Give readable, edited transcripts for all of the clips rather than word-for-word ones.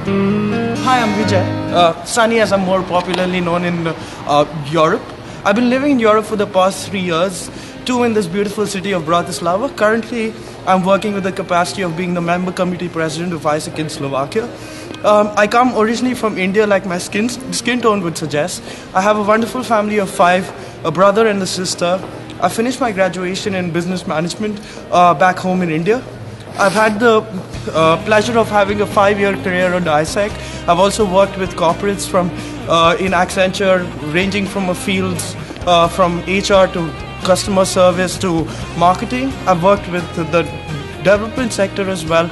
Hi, I'm Vijay. Sunny, as I'm more popularly known in Europe. I've been living in Europe for the past 3 years, two in this beautiful city of Bratislava. Currently, I'm working with the capacity of being the member committee president of ISIC in Slovakia. I come originally from India, like my skin tone would suggest. I have a wonderful family of five, a brother and a sister. I finished my graduation in business management back home in India. I've had the pleasure of having a 5-year career on ISEC. I've also worked with corporates in Accenture, ranging from fields from HR to customer service to marketing. I've worked with the development sector as well.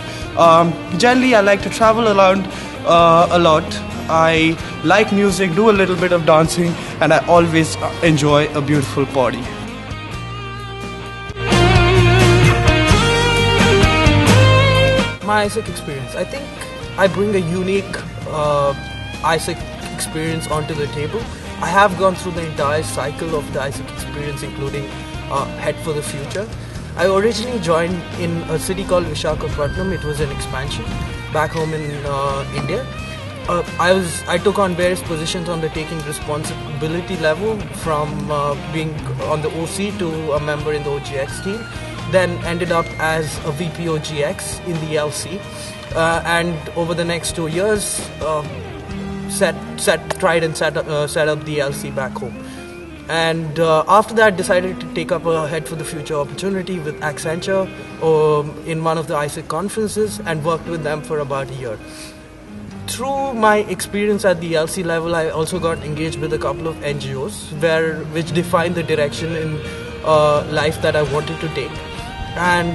Generally, I like to travel around a lot. I like music, do a little bit of dancing, and I always enjoy a beautiful party. My ISIC experience. I think I bring a unique ISIC experience onto the table. I have gone through the entire cycle of the ISIC experience, including Head for the Future. I originally joined in a city called Visakhapatnam. It was an expansion back home in India. I took on various positions on the taking responsibility level, from being on the OC to a member in the OGX team. Then ended up as a VP OGX in the LC, and over the next 2 years tried and set up the LC back home. And after that, decided to take up a Head for the Future opportunity with Accenture in one of the ISIC conferences, and worked with them for about a year. Through my experience at the LC level, I also got engaged with a couple of NGOs which defined the direction in life that I wanted to take. And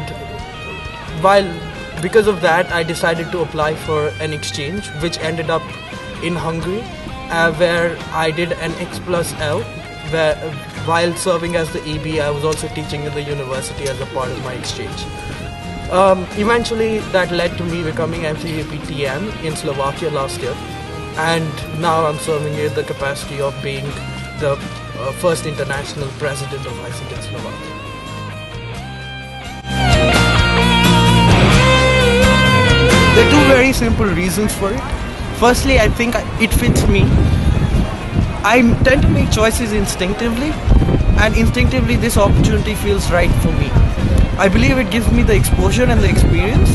because of that, I decided to apply for an exchange, which ended up in Hungary, where I did an X+L. While serving as the EB, I was also teaching in the university as a part of my exchange. Eventually, that led to me becoming MCAPTM in Slovakia last year, and now I'm serving in the capacity of being the first international president of ISIC in Slovakia. There are two very simple reasons for it. Firstly, I think it fits me. I tend to make choices instinctively, and instinctively this opportunity feels right for me. I believe it gives me the exposure and the experience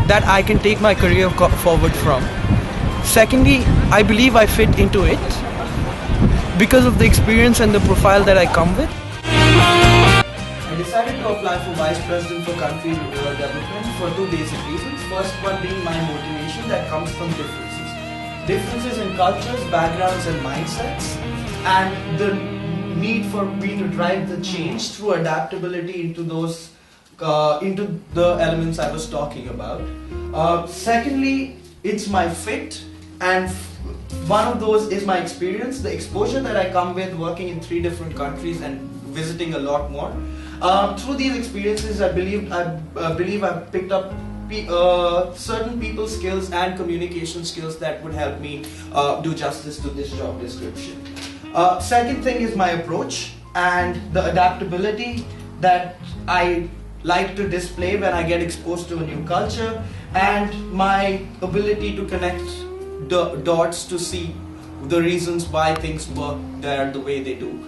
that I can take my career forward from. Secondly, I believe I fit into it because of the experience and the profile that I come with. I decided to apply for Vice President for Country Development for two basic reasons. First one being my motivation that comes from differences. Differences in cultures, backgrounds and mindsets, and the need for me to drive the change through adaptability into the elements I was talking about. Secondly, it's my fit, and one of those is my experience, the exposure that I come with working in 3 different countries and visiting a lot more. Through these experiences, I believe I've picked up certain people skills and communication skills that would help me do justice to this job description. Second thing is my approach and the adaptability that I like to display when I get exposed to a new culture, and my ability to connect the dots to see the reasons why things work there the way they do.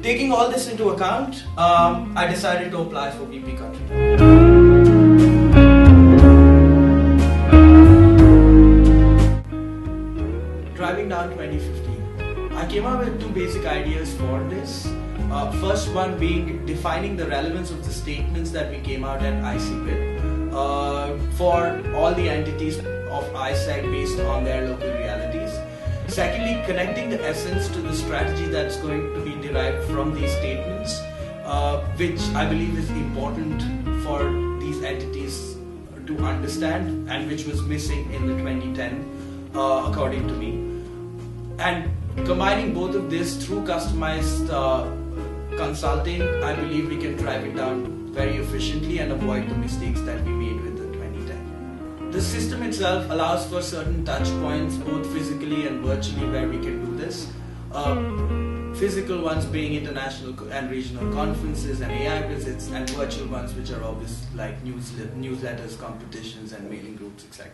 Taking all this into account, I decided to apply for VP Country. Driving down 2015. I came up with 2 basic ideas for this. First one being defining the relevance of the statements that we came out at IC with for all the entities of ISEC based on their local realities. Secondly, connecting the essence to the strategy that's going to be derived from these statements, which I believe is important for these entities to understand, and which was missing in the 2010 according to me. And combining both of this through customized consulting, I believe we can drive it down very efficiently and avoid the mistakes that we made with the 2010. The system itself allows for certain touch points, both physically and virtually, where we can do this. Physical ones being international and regional conferences and AI visits, and virtual ones which are obvious like newsletters, competitions and mailing groups, etc.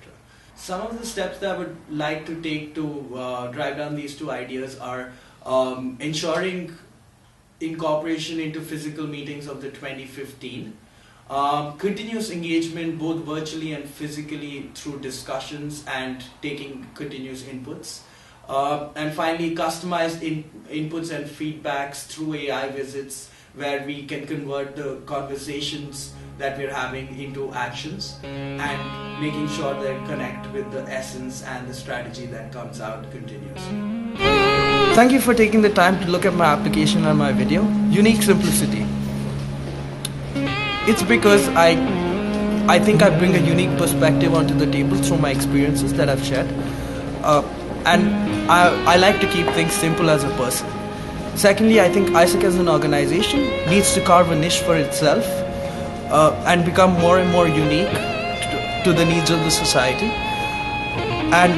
Some of the steps that I would like to take to drive down these two ideas are ensuring incorporation into physical meetings of the 2015, continuous engagement both virtually and physically through discussions and taking continuous inputs, and finally customized inputs and feedbacks through AI visits where we can convert the conversations that we're having into actions and making sure they connect with the essence and the strategy that comes out continuously. Thank you for taking the time to look at my application and my video. Unique simplicity. It's because I think I bring a unique perspective onto the table through my experiences that I've shared. And I like to keep things simple as a person. Secondly, I think ISEC as an organization needs to carve a niche for itself and become more and more unique to the needs of the society. And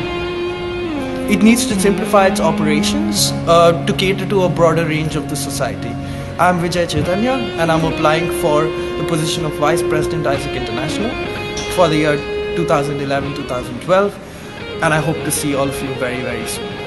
it needs to simplify its operations to cater to a broader range of the society. I'm Vijay Chaitanya and I'm applying for the position of Vice President ISEC International for the year 2011-2012, and I hope to see all of you very, very soon.